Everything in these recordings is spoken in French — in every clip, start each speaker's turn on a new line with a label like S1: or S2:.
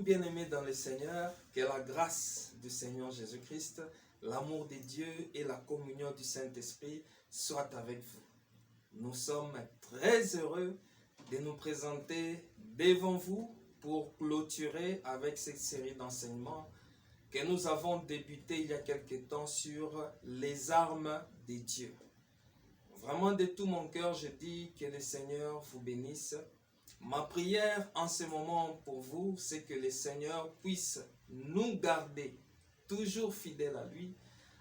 S1: bien-aimés dans le Seigneur, que la grâce du Seigneur Jésus-Christ, l'amour de Dieu et la communion du Saint-Esprit soient avec vous. Nous sommes très heureux de nous présenter devant vous pour clôturer avec cette série d'enseignements que nous avons débuté il y a quelque temps sur les armes de Dieu. Vraiment de tout mon cœur, je dis que le Seigneur vous bénisse. Ma prière en ce moment pour vous, c'est que le Seigneur puisse nous garder toujours fidèles à lui,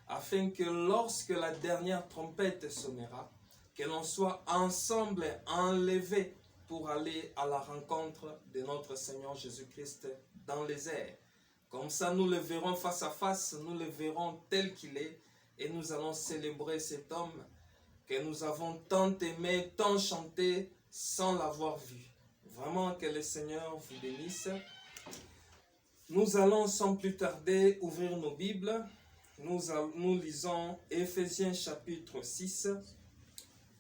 S1: afin que lorsque la dernière trompette sonnera, que l'on soit ensemble enlevés pour aller à la rencontre de notre Seigneur Jésus-Christ dans les airs. Comme ça, nous le verrons face à face, nous le verrons tel qu'il est, et nous allons célébrer cet homme que nous avons tant aimé, tant chanté, sans l'avoir vu. Vraiment que le Seigneur vous bénisse. Nous allons sans plus tarder ouvrir nos Bibles. Nous lisons Éphésiens chapitre 6,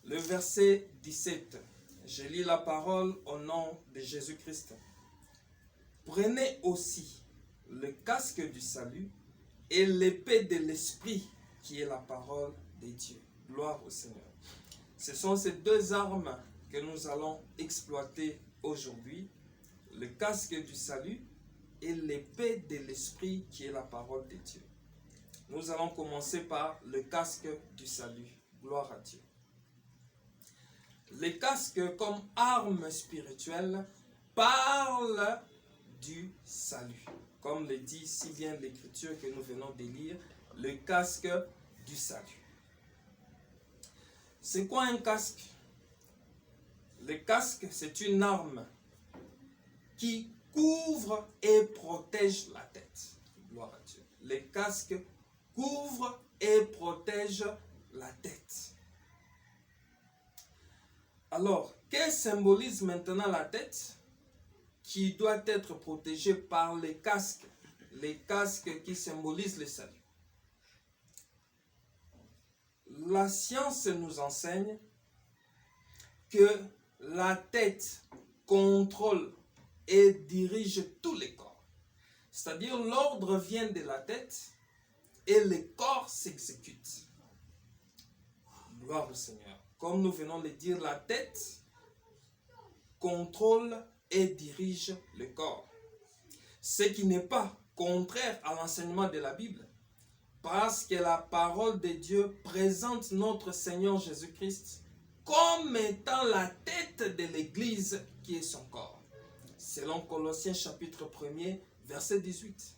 S1: le verset 17. Je lis la parole au nom de Jésus-Christ. Prenez aussi le casque du salut et l'épée de l'esprit qui est la parole de Dieu. Gloire au Seigneur. Ce sont ces deux armes que nous allons exploiter aujourd'hui. Le casque du salut et l'épée de l'esprit qui est la parole de Dieu. Nous allons commencer par le casque du salut. Gloire à Dieu. Le casque comme arme spirituelle parle du salut. Comme le dit si bien l'écriture que nous venons de lire, le casque du salut. C'est quoi un casque? Le casque, c'est une arme qui couvre et protège la tête. Gloire à Dieu. Le casque couvre et protège la tête. Alors, que symbolise maintenant la tête qui doit être protégée par les casques qui symbolisent le salut? La science nous enseigne que la tête contrôle et dirige tous les corps. C'est-à-dire l'ordre vient de la tête et le corps s'exécute. Gloire au Seigneur. Comme nous venons de dire, la tête contrôle et dirige le corps. Ce qui n'est pas contraire à l'enseignement de la Bible. Parce que la parole de Dieu présente notre Seigneur Jésus-Christ comme étant la tête de l'Église qui est son corps. Selon Colossiens chapitre 1er, verset 18.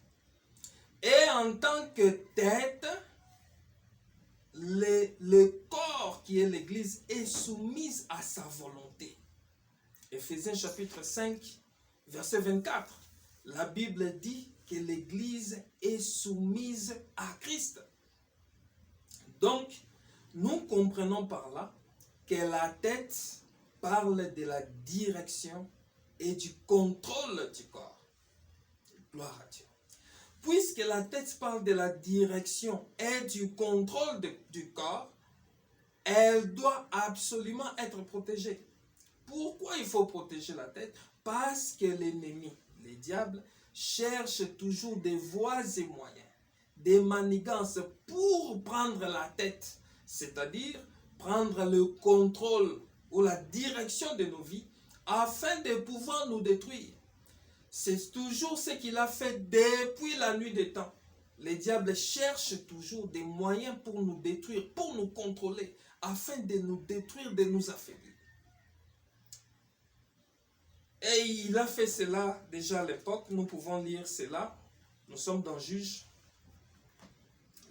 S1: Et en tant que tête, le corps qui est l'Église est soumis à sa volonté. Éphésiens chapitre 5, verset 24. La Bible dit que l'Église est soumise à Christ. Donc, nous comprenons par là que la tête parle de la direction et du contrôle du corps. Gloire à Dieu. Puisque la tête parle de la direction et du contrôle du corps, elle doit absolument être protégée. Pourquoi il faut protéger la tête? Parce que l'ennemi, le diable, cherche toujours des voies et moyens, des manigances pour prendre la tête, c'est-à-dire prendre le contrôle ou la direction de nos vies afin de pouvoir nous détruire. C'est toujours ce qu'il a fait depuis la nuit des temps. Le diable cherche toujours des moyens pour nous détruire, pour nous contrôler, afin de nous détruire, de nous affaiblir. Et il a fait cela déjà à l'époque. Nous pouvons lire cela. Nous sommes dans Juges.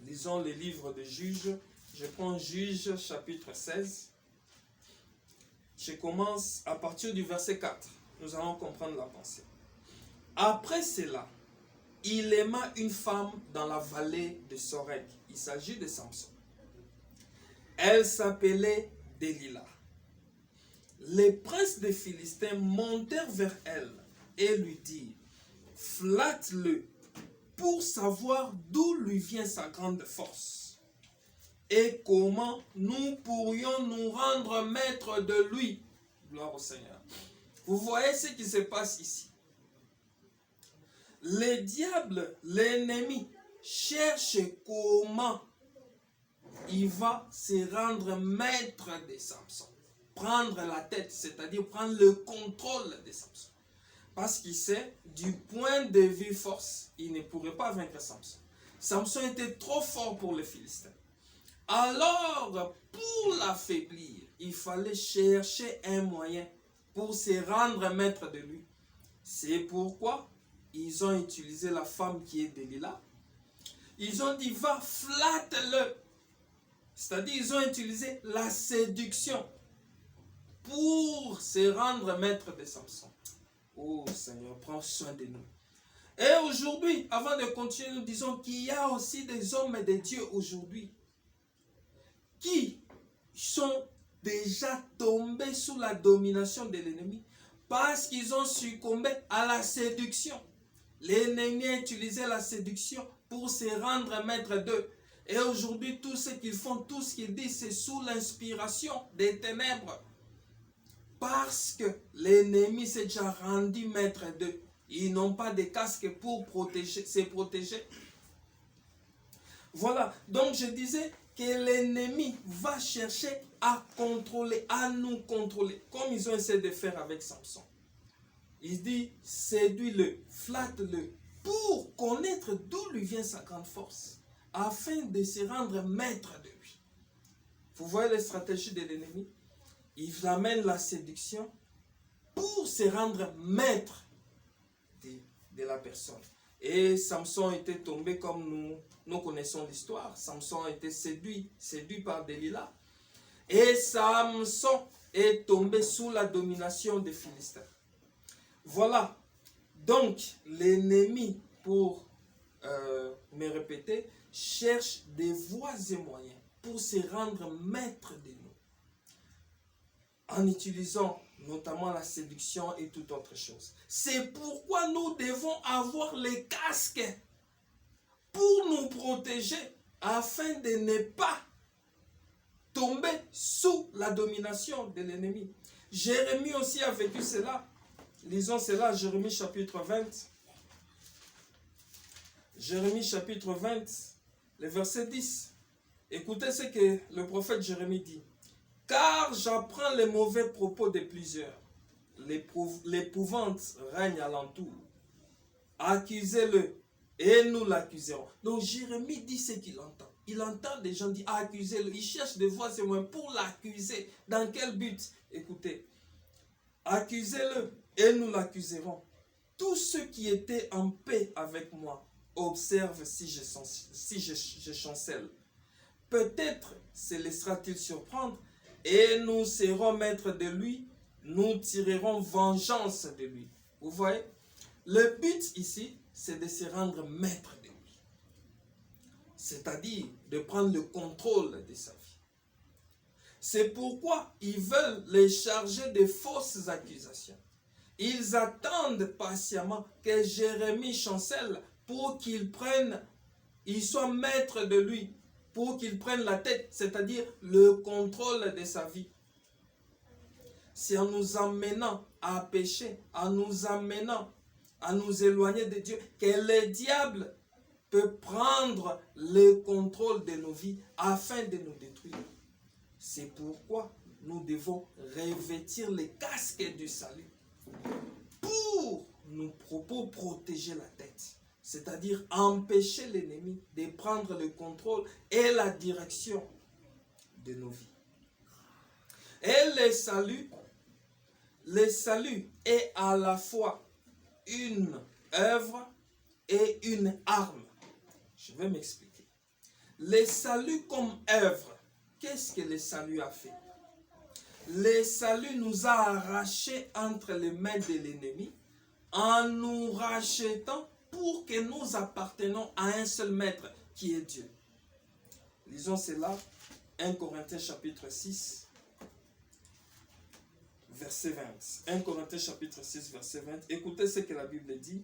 S1: Lisons le livre de Juges. Je prends Juges chapitre 16. Je commence à partir du verset 4. Nous allons comprendre la pensée. Après cela, il aima une femme dans la vallée de Sorek. Il s'agit de Samson. Elle s'appelait Delilah. Les princes des Philistins montèrent vers elle et lui dirent: flatte-le pour savoir d'où lui vient sa grande force et comment nous pourrions nous rendre maîtres de lui. Gloire au Seigneur. Vous voyez ce qui se passe ici. le diable, l'ennemi, cherche comment il va se rendre maître de Samson. Prendre la tête, c'est-à-dire prendre le contrôle de Samson. Parce qu'il sait, du point de vue force, il ne pourrait pas vaincre Samson. Samson était trop fort pour les Philistins. Alors, pour l'affaiblir, il fallait chercher un moyen pour se rendre maître de lui. C'est pourquoi ils ont utilisé la femme qui est Delilah. Ils ont dit, va, flatte-le. C'est-à-dire, ils ont utilisé la séduction pour se rendre maître de Samson. Oh Seigneur, prends soin de nous. Et aujourd'hui, avant de continuer, nous disons qu'il y a aussi des hommes et des dieux aujourd'hui qui sont déjà tombés sous la domination de l'ennemi parce qu'ils ont succombé à la séduction. L'ennemi a utilisé la séduction pour se rendre maître d'eux. Et aujourd'hui, tout ce qu'ils font, tout ce qu'ils disent, c'est sous l'inspiration des ténèbres. Parce que l'ennemi s'est déjà rendu maître d'eux. Ils n'ont pas de casque pour se protéger. Voilà, donc je disais que l'ennemi va chercher à contrôler, à nous contrôler, comme ils ont essayé de faire avec Samson. Il dit, séduis-le, flatte-le, pour connaître d'où lui vient sa grande force, afin de se rendre maître de lui. Vous voyez les stratégies de l'ennemi? Il amène la séduction pour se rendre maître de la personne. Et Samson était tombé comme nous connaissons l'histoire. Samson a été séduit par Delilah. Et Samson est tombé sous la domination des Philistins. Voilà. Donc, l'ennemi, pour me répéter, cherche des voies et moyens pour se rendre maître de nous. En utilisant notamment la séduction et toute autre chose. C'est pourquoi nous devons avoir les casques pour nous protéger afin de ne pas tomber sous la domination de l'ennemi. Jérémie aussi a vécu cela. Lisons cela, Jérémie chapitre 20. Jérémie chapitre 20, le verset 10. Écoutez ce que le prophète Jérémie dit. Car j'apprends les mauvais propos de plusieurs. L'épouvante règne alentour. Accusez-le et nous l'accuserons. Donc Jérémie dit ce qu'il entend. Il entend des gens dire accusez-le. Il cherche des voies et moyens pour l'accuser. Dans quel but? Écoutez. Accusez-le et nous l'accuserons. Tous ceux qui étaient en paix avec moi observent si je chancelle. Peut-être se laissera-t-il surprendre et nous serons maîtres de lui, nous tirerons vengeance de lui. Vous voyez? Le but ici, c'est de se rendre maître de lui. C'est-à-dire de prendre le contrôle de sa vie. C'est pourquoi ils veulent les charger de fausses accusations. Ils attendent patiemment que Jérémie chancelle pour qu'il soit maître de lui. Pour qu'il prenne la tête, c'est-à-dire le contrôle de sa vie. C'est en nous amenant à pécher, en nous amenant à nous éloigner de Dieu, que le diable peut prendre le contrôle de nos vies afin de nous détruire. C'est pourquoi nous devons revêtir les casques du salut pour nous protéger la tête. C'est-à-dire empêcher l'ennemi de prendre le contrôle et la direction de nos vies. Et le salut est à la fois une œuvre et une arme. Je vais m'expliquer. Le salut comme œuvre, qu'est-ce que le salut a fait? Le salut nous a arrachés entre les mains de l'ennemi en nous rachetant pour que nous appartenons à un seul maître qui est Dieu. Lisons cela, 1 Corinthiens chapitre 6, verset 20. 1 Corinthiens chapitre 6, verset 20. Écoutez ce que la Bible dit.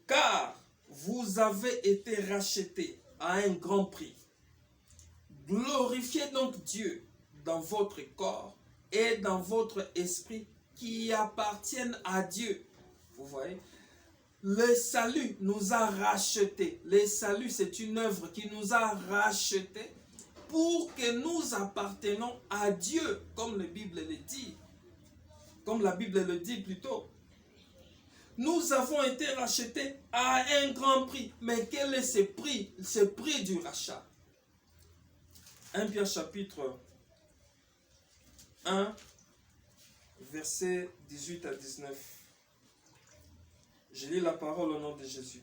S1: Car vous avez été rachetés à un grand prix. Glorifiez donc Dieu dans votre corps et dans votre esprit qui appartiennent à Dieu. Vous voyez? Le salut nous a rachetés. Le salut, c'est une œuvre qui nous a rachetés pour que nous appartenons à Dieu, comme la Bible le dit. Comme la Bible le dit plutôt. Nous avons été rachetés à un grand prix. Mais quel est ce prix? Ce prix du rachat. 1 Pierre chapitre 1, versets 18 à 19. Je lis la parole au nom de Jésus.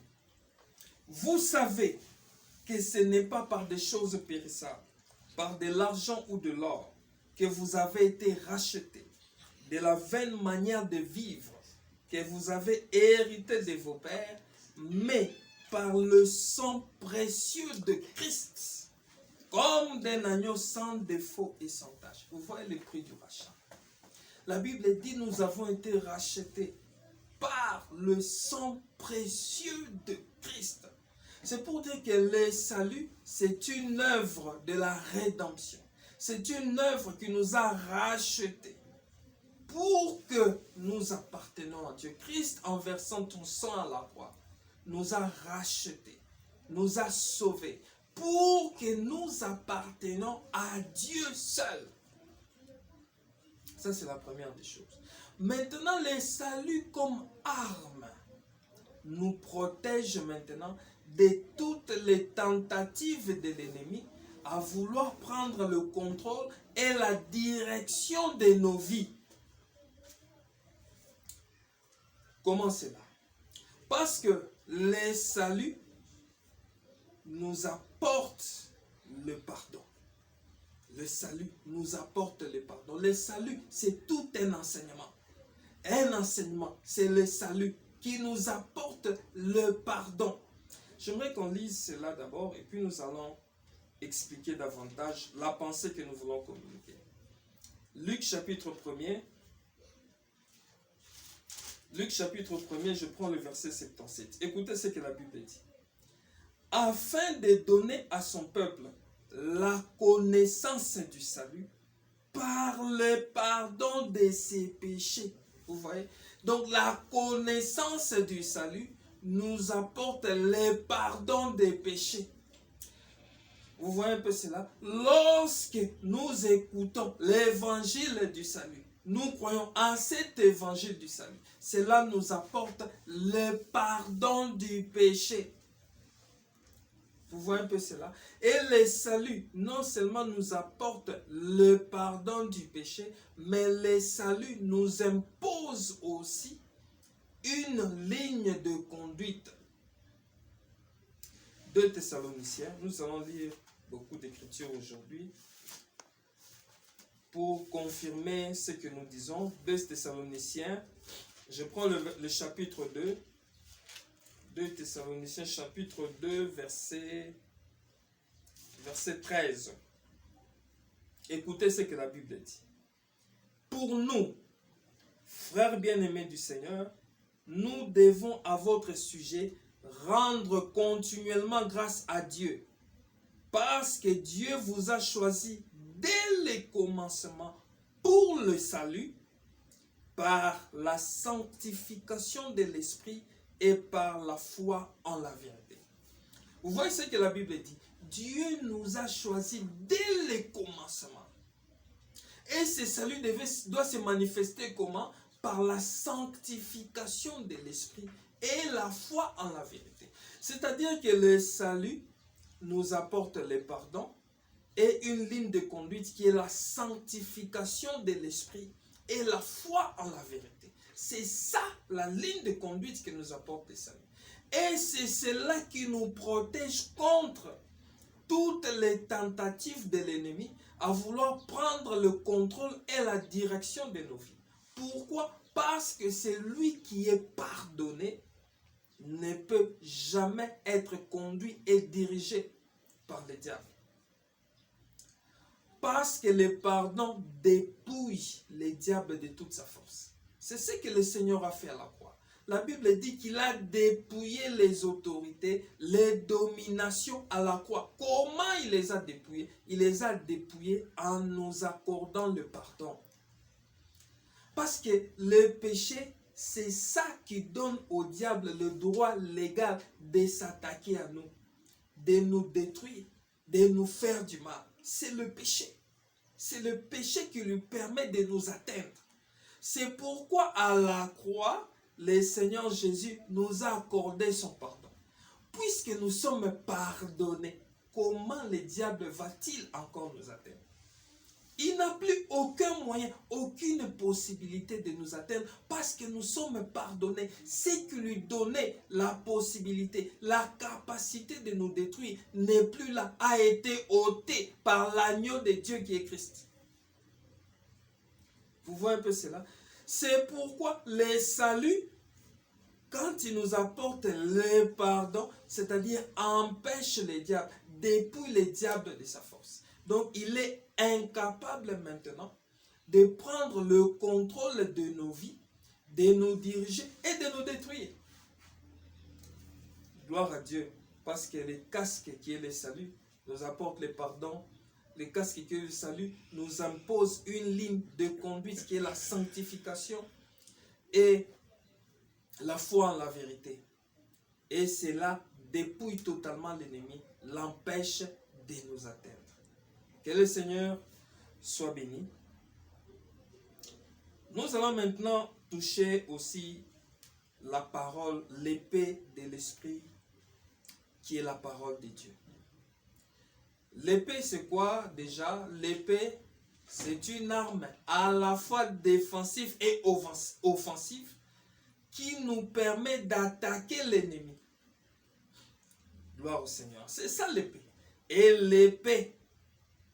S1: Vous savez que ce n'est pas par des choses périssables, par de l'argent ou de l'or, que vous avez été rachetés, de la vaine manière de vivre que vous avez hérité de vos pères, mais par le sang précieux de Christ, comme d'un agneau sans défaut et sans tache. Vous voyez le prix du rachat. La Bible dit nous avons été rachetés par le sang précieux de Christ. C'est pour dire que le salut, c'est une œuvre de la rédemption. C'est une œuvre qui nous a rachetés pour que nous appartenons à Dieu. Christ, en versant son sang à la croix, nous a rachetés, nous a sauvés, pour que nous appartenons à Dieu seul. Ça, c'est la première des choses. Maintenant, le salut comme arme nous protège maintenant de toutes les tentatives de l'ennemi à vouloir prendre le contrôle et la direction de nos vies. Comment cela? Parce que le salut nous apporte le pardon. Le salut nous apporte le pardon. Le salut, c'est tout un enseignement. Un enseignement, c'est le salut qui nous apporte le pardon. J'aimerais qu'on lise cela d'abord et puis nous allons expliquer davantage la pensée que nous voulons communiquer. Luc chapitre 1er. Luc chapitre 1er, je prends le verset 77. Écoutez ce que la Bible dit. Afin de donner à son peuple la connaissance du salut par le pardon de ses péchés. Vous voyez? Donc la connaissance du salut nous apporte le pardon des péchés. Vous voyez un peu cela? Lorsque nous écoutons l'évangile du salut, nous croyons à cet évangile du salut. Cela nous apporte le pardon du péché. Vous voyez un peu cela? Et le salut, non seulement nous apporte le pardon du péché, mais le salut nous impose aussi une ligne de conduite. 2 Thessaloniciens, nous allons lire beaucoup d'écritures aujourd'hui pour confirmer ce que nous disons. 2 Thessaloniciens, je prends le chapitre 2. 2 Thessaloniciens chapitre 2 verset 13. Écoutez ce que la Bible dit. Pour nous, frères bien-aimés du Seigneur, nous devons à votre sujet rendre continuellement grâce à Dieu, parce que Dieu vous a choisi dès le commencement pour le salut, par la sanctification de l'Esprit et par la foi en la vérité. Vous voyez ce que la Bible dit? Dieu nous a choisis dès le commencement. Et ce salut doit se manifester comment? Par la sanctification de l'Esprit et la foi en la vérité. C'est-à-dire que le salut nous apporte le pardon et une ligne de conduite qui est la sanctification de l'Esprit et la foi en la vérité. C'est ça la ligne de conduite que nous apporte le salut. Et c'est cela qui nous protège contre toutes les tentatives de l'ennemi à vouloir prendre le contrôle et la direction de nos vies. Pourquoi? Parce que celui qui est pardonné ne peut jamais être conduit et dirigé par le diable. Parce que le pardon dépouille le diable de toute sa force. C'est ce que le Seigneur a fait à la croix. La Bible dit qu'il a dépouillé les autorités, les dominations à la croix. Comment il les a dépouillées? Il les a dépouillées en nous accordant le pardon. Parce que le péché, c'est ça qui donne au diable le droit légal de s'attaquer à nous, de nous détruire, de nous faire du mal. C'est le péché. C'est le péché qui lui permet de nous atteindre. C'est pourquoi à la croix, le Seigneur Jésus nous a accordé son pardon. Puisque nous sommes pardonnés, comment le diable va-t-il encore nous atteindre? Il n'a plus aucun moyen, aucune possibilité de nous atteindre parce que nous sommes pardonnés. Ce qui lui donnait la possibilité, la capacité de nous détruire n'est plus là, a été ôté par l'agneau de Dieu qui est Christ. Vous voyez un peu cela? C'est pourquoi le salut, quand il nous apporte le pardon, c'est-à-dire empêche le diable, dépouille le diable de sa force. Donc il est incapable maintenant de prendre le contrôle de nos vies, de nous diriger et de nous détruire. Gloire à Dieu, parce que le casque qui est le salut nous apporte le pardon. Le casque qui est le salut nous impose une ligne de conduite qui est la sanctification et la foi en la vérité. Et cela dépouille totalement l'ennemi, l'empêche de nous atteindre. Que le Seigneur soit béni. Nous allons maintenant toucher aussi la parole, l'épée de l'esprit, qui est la parole de Dieu. L'épée, c'est quoi déjà? L'épée, c'est une arme à la fois défensive et offensive qui nous permet d'attaquer l'ennemi. Gloire au Seigneur. C'est ça l'épée. Et l'épée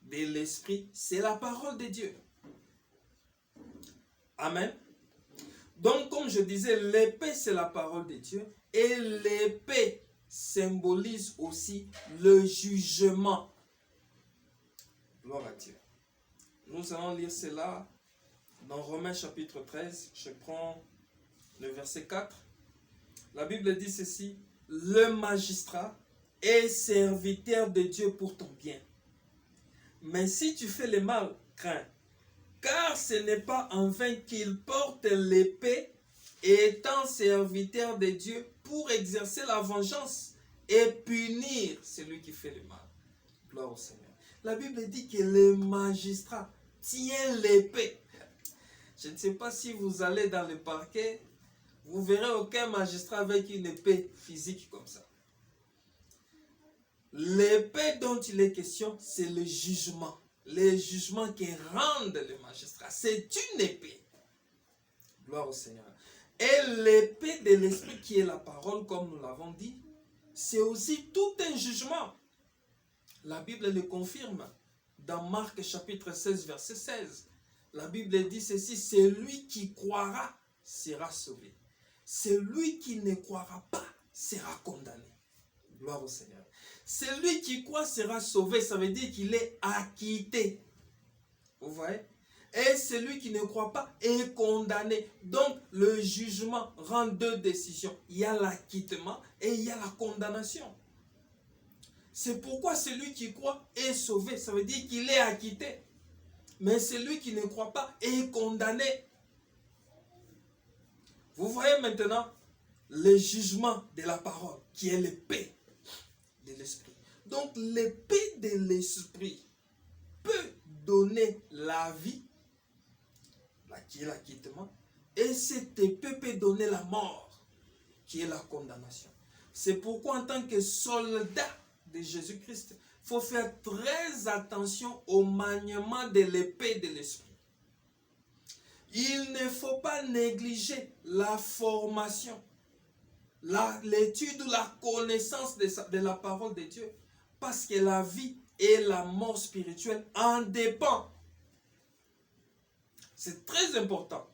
S1: de l'esprit, c'est la parole de Dieu. Amen. Donc, comme je disais, l'épée, c'est la parole de Dieu. Et l'épée symbolise aussi le jugement. Gloire à Dieu. Nous allons lire cela dans Romains chapitre 13. Je prends le verset 4. La Bible dit ceci: le magistrat est serviteur de Dieu pour ton bien. Mais si tu fais le mal, crains. Car ce n'est pas en vain qu'il porte l'épée, étant serviteur de Dieu pour exercer la vengeance et punir celui qui fait le mal. Gloire au Seigneur. La Bible dit que le magistrat tient l'épée. Je ne sais pas si vous allez dans le parquet, vous verrez aucun magistrat avec une épée physique comme ça. L'épée dont il est question, c'est le jugement. Les jugements qui rendent le magistrat. C'est une épée. Gloire au Seigneur. Et l'épée de l'esprit qui est la parole, comme nous l'avons dit, c'est aussi tout un jugement. La Bible le confirme. Dans Marc chapitre 16, verset 16. La Bible dit ceci: celui qui croira sera sauvé. Celui qui ne croira pas sera condamné. Gloire au Seigneur. Celui qui croit sera sauvé, ça veut dire qu'il est acquitté. Vous voyez? Et celui qui ne croit pas est condamné. Donc, le jugement rend deux décisions. Il y a l'acquittement et il y a la condamnation. C'est pourquoi celui qui croit est sauvé. Ça veut dire qu'il est acquitté. Mais celui qui ne croit pas est condamné. Vous voyez maintenant le jugement de la parole, qui est l'épée de l'esprit. Donc l'épée de l'esprit peut donner la vie, qui est l'acquittement, et cette épée peut donner la mort, qui est la condamnation. C'est pourquoi en tant que soldat de Jésus-Christ, il faut faire très attention au maniement de l'épée de l'esprit. Il ne faut pas négliger la formation, l'étude ou la connaissance de la parole de Dieu, parce que la vie et la mort spirituelle en dépendent. C'est très important.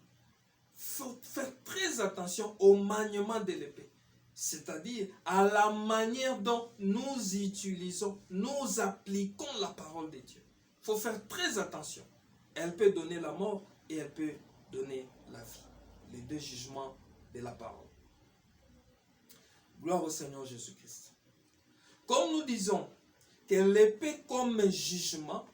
S1: Il faut faire très attention au maniement de l'épée, c'est-à-dire à la manière dont nous utilisons, nous appliquons la parole de Dieu. Il faut faire très attention. Elle peut donner la mort et elle peut donner la vie. Les deux jugements de la parole. Gloire au Seigneur Jésus-Christ. Comme nous disons que l'épée comme jugement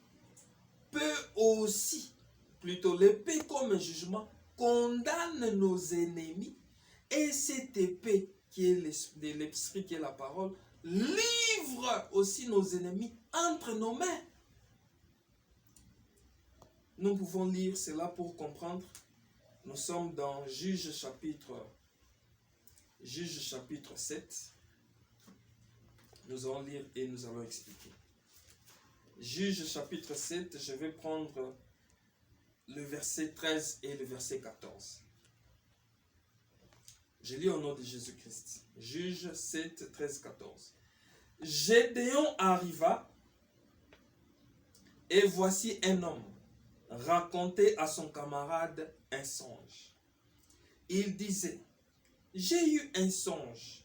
S1: peut aussi, plutôt l'épée comme jugement condamne nos ennemis et cette épée qui est l'esprit, qui est la parole, livre aussi nos ennemis entre nos mains. Nous pouvons lire cela pour comprendre. Nous sommes dans Juge chapitre 7. Nous allons lire et nous allons expliquer. Juge chapitre 7, je vais prendre le verset 13 et le verset 14. Je lis au nom de Jésus-Christ. Juge 7, 13, 14. Gédéon arriva, et voici un homme racontait à son camarade un songe. Il disait, j'ai eu un songe,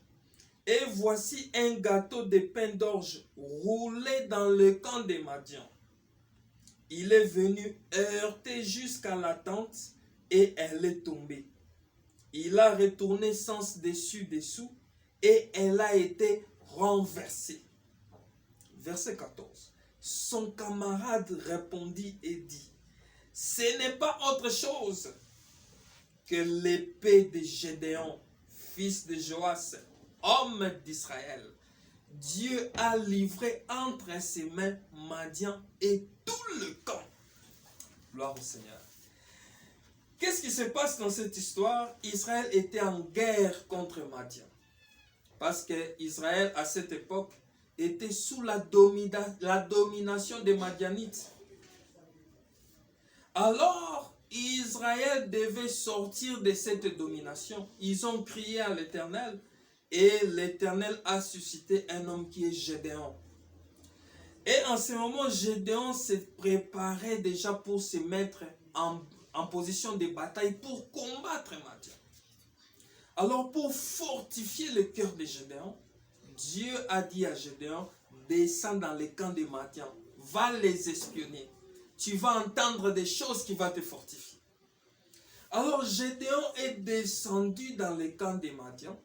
S1: et voici un gâteau de pain d'orge roulé dans le camp des Madians. Il est venu heurter jusqu'à la tente, et elle est tombée. Il a retourné sens dessus-dessous, et elle a été renversée. Verset 14. Son camarade répondit et dit, ce n'est pas autre chose que l'épée de Gédéon, fils de Joas, homme d'Israël. Dieu a livré entre ses mains Madian et tout le camp. Gloire au Seigneur. Qu'est-ce qui se passe dans cette histoire? Israël était en guerre contre Madian. Parce que Israël, à cette époque, était sous la domination des Madianites. Alors, Israël devait sortir de cette domination. Ils ont crié à l'Éternel et l'Éternel a suscité un homme qui est Gédéon. Et en ce moment, Gédéon se préparait déjà pour se mettre en position de bataille pour combattre Madian. Alors, pour fortifier le cœur de Gédéon, Dieu a dit à Gédéon, descends dans les camps des Madians, va les espionner. Tu vas entendre des choses qui vont te fortifier. Alors Gédéon est descendu dans les camps des Madians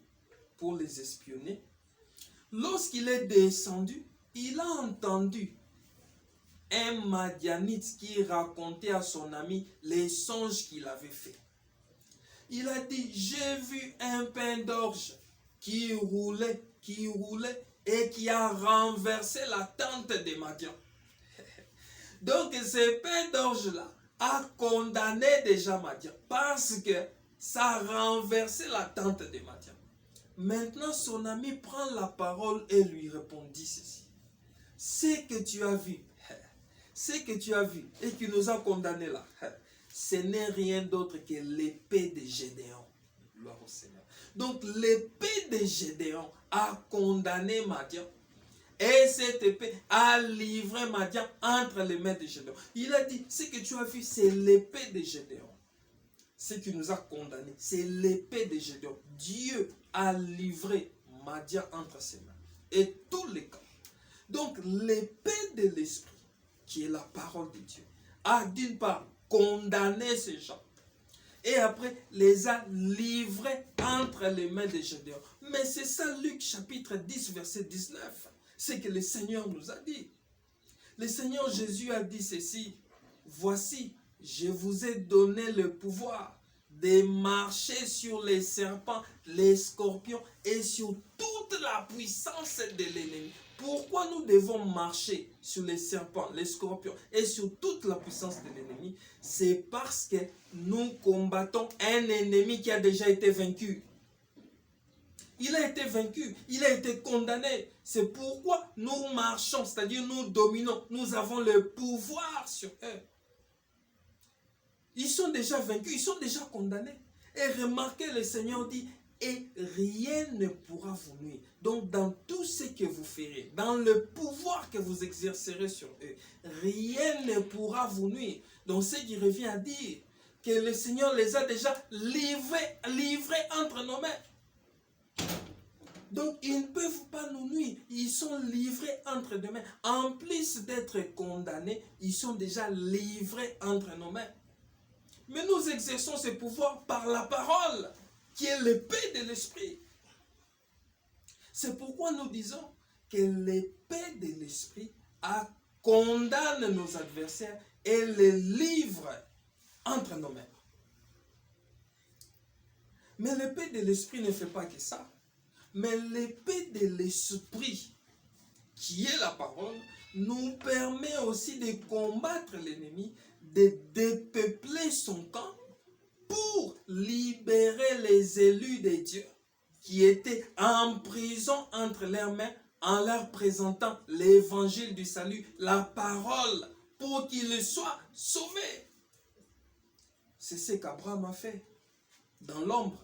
S1: pour les espionner. Lorsqu'il est descendu, il a entendu un Madianite qui racontait à son ami les songes qu'il avait faits. Il a dit, j'ai vu un pain d'orge qui roulait et qui a renversé la tente des Madian. Donc ce pain d'orge-là a condamné déjà Madian parce que ça a renversé la tente des Madian. Maintenant son ami prend la parole et lui répondit ceci. Ce que tu as vu et qui nous a condamnés là, ce n'est rien d'autre que l'épée de Gédéon. Gloire au Seigneur. Donc l'épée de Gédéon a condamné Madian. Et cette épée a livré Madian entre les mains de Gédéon. Il a dit, ce que tu as vu, c'est l'épée de Gédéon. Ce qui nous a condamnés, c'est l'épée de Gédéon. Dieu a livré Madian entre ses mains. Et tous les camps. Donc l'épée de l'esprit, qui est la parole de Dieu, a d'une part condamné ces gens. Et après, les a livrés entre les mains de Gédéon. Mais c'est ça, Luc chapitre 10, verset 19. C'est que le Seigneur nous a dit. Le Seigneur Jésus a dit ceci. Voici, je vous ai donné le pouvoir de marcher sur les serpents, les scorpions et sur toute la puissance de l'ennemi. Pourquoi nous devons marcher sur les serpents, les scorpions et sur toute la puissance de l'ennemi? C'est parce que nous combattons un ennemi qui a déjà été vaincu. Il a été vaincu, il a été condamné. C'est pourquoi nous marchons, c'est-à-dire nous dominons. Nous avons le pouvoir sur eux. Ils sont déjà vaincus, ils sont déjà condamnés. Et remarquez, le Seigneur dit, et rien ne pourra vous nuire. Donc dans tout ce que vous ferez, dans le pouvoir que vous exercerez sur eux, rien ne pourra vous nuire. Donc ce qui revient à dire que le Seigneur les a déjà livrés entre nos mains. Donc ils ne peuvent pas nous nuire. Ils sont livrés entre nos mains. En plus d'être condamnés, ils sont déjà livrés entre nos mains. Mais nous exerçons ce pouvoir par la parole, qui est l'épée de l'esprit. C'est pourquoi nous disons que l'épée de l'esprit condamne nos adversaires et les livre entre nos mains. Mais l'épée de l'esprit ne fait pas que ça. Mais l'épée de l'esprit, qui est la parole, nous permet aussi de combattre l'ennemi, de dépeupler son camp pour libérer les élus de Dieu qui étaient en prison entre leurs mains en leur présentant l'évangile du salut, la parole, pour qu'ils soient sauvés. C'est ce qu'Abraham a fait dans l'ombre.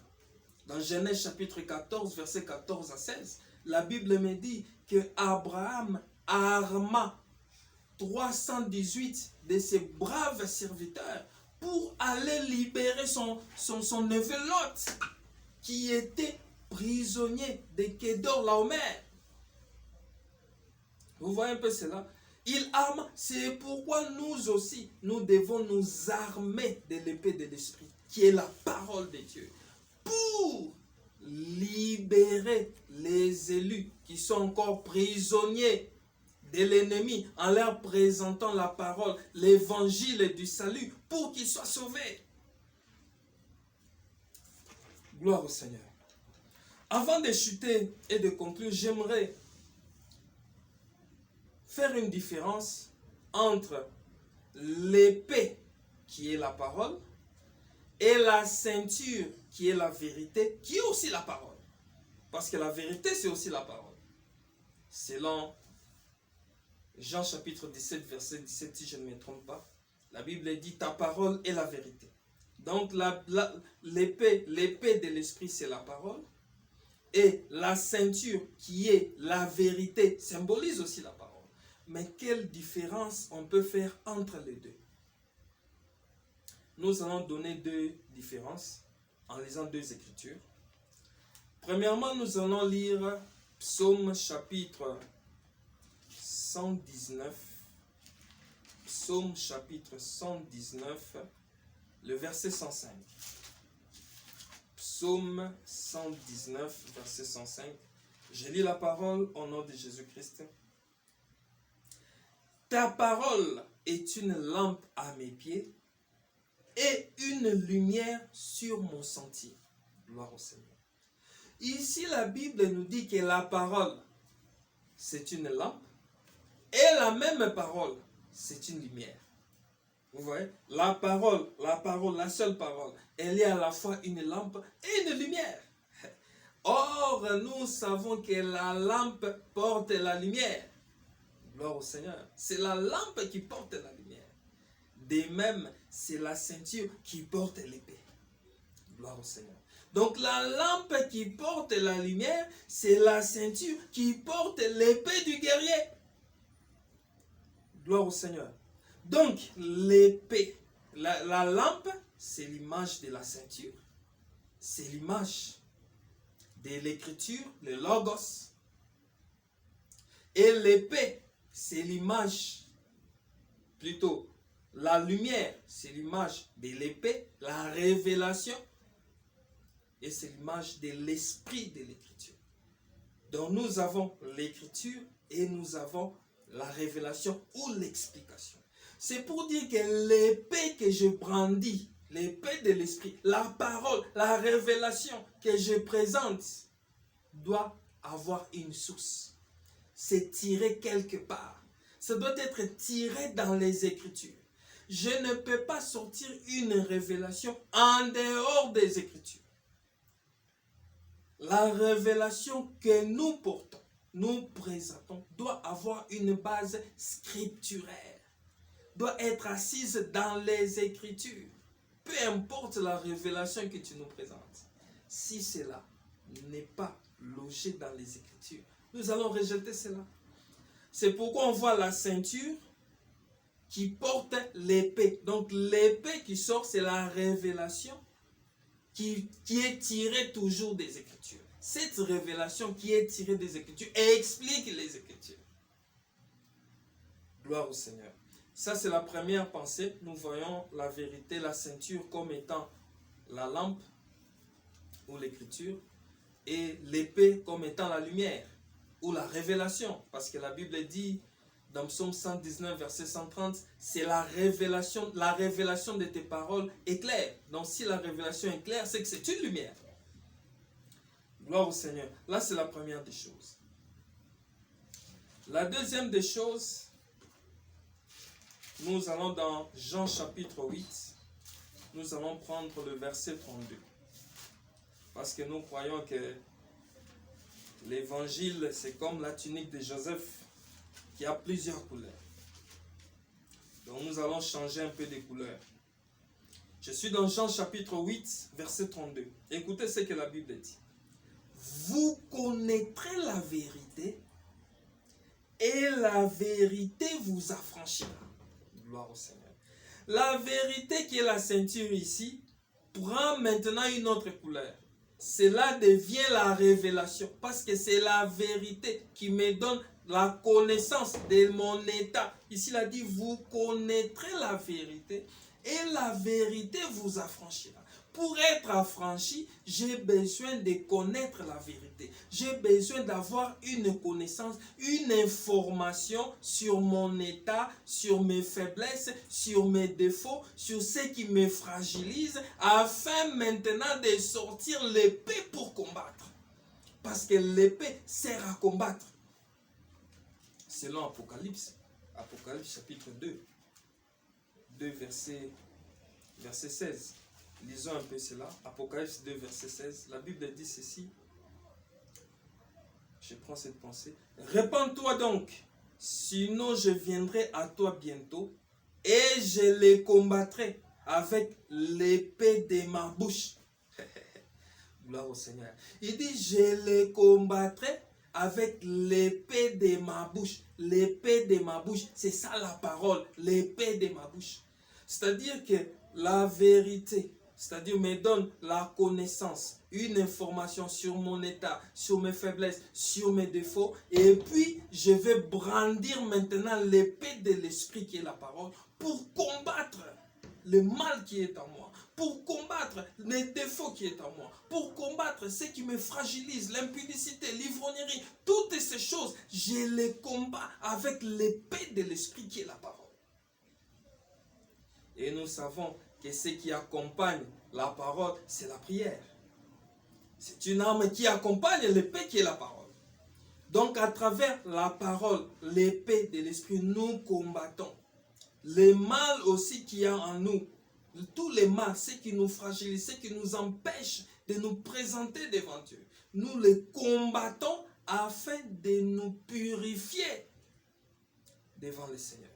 S1: Dans Genèse chapitre 14, versets 14 à 16, la Bible me dit que Abraham arma 318 de ses braves serviteurs pour aller libérer son neveu Lot, qui était prisonnier de Kedor Laomer. Vous voyez un peu cela? Il arme, c'est pourquoi nous aussi, nous devons nous armer de l'épée de l'esprit, qui est la parole de Dieu, pour libérer les élus qui sont encore prisonniers de l'ennemi en leur présentant la parole, l'évangile du salut, pour qu'ils soient sauvés. Gloire au Seigneur. Avant de chuter et de conclure, j'aimerais faire une différence entre l'épée qui est la parole et la ceinture qui est la vérité, qui est aussi la parole. Parce que la vérité, c'est aussi la parole. Selon Jean chapitre 17, verset 17, si je ne me trompe pas, la Bible dit « Ta parole est la vérité ». Donc l'épée de l'esprit, c'est la parole. Et la ceinture qui est la vérité symbolise aussi la parole. Mais quelle différence on peut faire entre les deux? Nous allons donner deux différences en lisant deux écritures. Premièrement, nous allons lire Psaume chapitre 119. Psaume chapitre 119, le verset 105. Psaume 119, verset 105. Je lis la parole au nom de Jésus-Christ. Ta parole est une lampe à mes pieds et une lumière sur mon sentier. Gloire au Seigneur. Ici, la Bible nous dit que la parole, c'est une lampe et la même parole, c'est une lumière. Vous voyez, la parole, la seule parole, elle est à la fois une lampe et une lumière. Or, nous savons que la lampe porte la lumière. Gloire au Seigneur. C'est la lampe qui porte la lumière. De même, c'est la ceinture qui porte l'épée. Gloire au Seigneur. Donc, la lampe qui porte la lumière, c'est la ceinture qui porte l'épée du guerrier. Gloire au Seigneur. Donc, l'épée, la lampe, c'est l'image de la ceinture. C'est l'image de l'écriture, le logos. Et l'épée, c'est l'image, plutôt, la lumière, c'est l'image de l'épée, la révélation. Et c'est l'image de l'esprit de l'écriture. Donc, nous avons l'écriture et nous avons la révélation ou l'explication. C'est pour dire que l'épée que je brandis, l'épée de l'esprit, la parole, la révélation que je présente, doit avoir une source. C'est tiré quelque part. Ça doit être tiré dans les Écritures. Je ne peux pas sortir une révélation en dehors des Écritures. La révélation que nous portons, nous présentons, doit avoir une base scripturaire, doit être assise dans les Écritures. Peu importe la révélation que tu nous présentes, si cela n'est pas logé dans les Écritures, nous allons rejeter cela. C'est pourquoi on voit la ceinture qui porte l'épée. Donc l'épée qui sort, c'est la révélation qui est tirée toujours des Écritures. Cette révélation qui est tirée des Écritures explique les Écritures. Gloire au Seigneur. Ça, c'est la première pensée. Nous voyons la vérité, la ceinture comme étant la lampe ou l'écriture et l'épée comme étant la lumière ou la révélation. Parce que la Bible dit dans Psaume 119, verset 130, c'est la révélation de tes paroles est claire. Donc si la révélation est claire, c'est que c'est une lumière. Gloire au Seigneur. Là, c'est la première des choses. La deuxième des choses, nous allons dans Jean chapitre 8. Nous allons prendre le verset 32. Parce que nous croyons que l'évangile, c'est comme la tunique de Joseph, qui a plusieurs couleurs. Donc nous allons changer un peu de couleurs. Je suis dans Jean chapitre 8, verset 32. Écoutez ce que la Bible dit. Vous connaîtrez la vérité et la vérité vous affranchira. Gloire au Seigneur. La vérité qui est la ceinture ici prend maintenant une autre couleur. Cela devient la révélation parce que c'est la vérité qui me donne la connaissance de mon état. Ici, il a dit, vous connaîtrez la vérité et la vérité vous affranchira. Pour être affranchi, j'ai besoin de connaître la vérité. J'ai besoin d'avoir une connaissance, une information sur mon état, sur mes faiblesses, sur mes défauts, sur ce qui me fragilise, afin maintenant de sortir l'épée pour combattre. Parce que l'épée sert à combattre. Selon Apocalypse, Apocalypse chapitre 2 verset 16. Lisons un peu cela. Apocalypse 2, verset 16. La Bible dit ceci. Je prends cette pensée. Répands-toi donc, sinon je viendrai à toi bientôt et je les combattrai avec l'épée de ma bouche. Gloire au Seigneur. Il dit, je les combattrai avec l'épée de ma bouche. L'épée de ma bouche, c'est ça la parole, l'épée de ma bouche. C'est-à-dire que la vérité, c'est-à-dire me donne la connaissance, une information sur mon état, sur mes faiblesses, sur mes défauts. Et puis, je vais brandir maintenant l'épée de l'esprit qui est la parole pour combattre le mal qui est en moi, pour combattre les défauts qui est en moi, pour combattre ce qui me fragilise, l'impudicité, l'ivrognerie, toutes ces choses, je les combats avec l'épée de l'esprit qui est la parole. Et nous savons que ce qui accompagne la parole, c'est la prière. C'est une arme qui accompagne l'épée qui est la parole. Donc à travers la parole, l'épée de l'esprit, nous combattons les mal aussi qu'il y a en nous. Tous les mal, ce qui nous fragilise, ce qui nous empêche de nous présenter devant Dieu. Nous les combattons afin de nous purifier devant le Seigneur.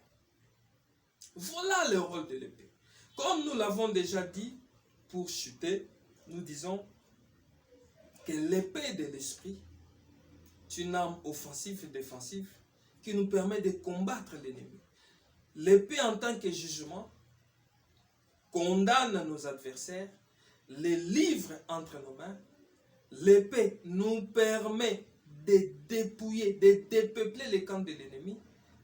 S1: Voilà le rôle de l'épée. Comme nous l'avons déjà dit, pour chuter, nous disons que l'épée de l'esprit est une arme offensive et défensive qui nous permet de combattre l'ennemi. L'épée en tant que jugement condamne nos adversaires, les livre entre nos mains. L'épée nous permet de dépouiller, de dépeupler les camps de l'ennemi,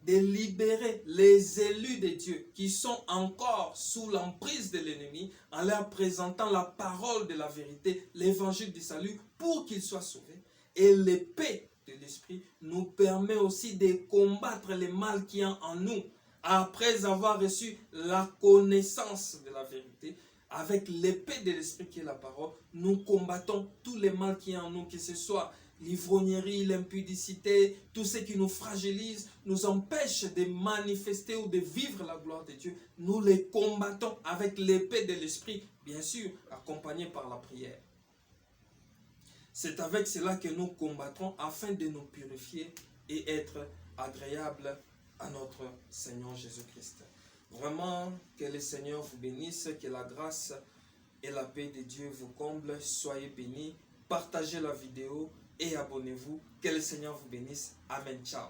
S1: de libérer les élus de Dieu qui sont encore sous l'emprise de l'ennemi en leur présentant la parole de la vérité, l'évangile du salut pour qu'ils soient sauvés. Et l'épée de l'esprit nous permet aussi de combattre le mal qui est en nous après avoir reçu la connaissance de la vérité. Avec l'épée de l'esprit qui est la parole, nous combattons tous les mal qui est en nous, que ce soit l'ivrognerie, l'impudicité, tout ce qui nous fragilise, nous empêche de manifester ou de vivre la gloire de Dieu. Nous les combattons avec l'épée de l'esprit, bien sûr, accompagnée par la prière. C'est avec cela que nous combattrons afin de nous purifier et être agréables à notre Seigneur Jésus-Christ. Vraiment, que le Seigneur vous bénisse, que la grâce et la paix de Dieu vous comblent. Soyez bénis, partagez la vidéo et abonnez-vous. Que le Seigneur vous bénisse. Amen. Ciao.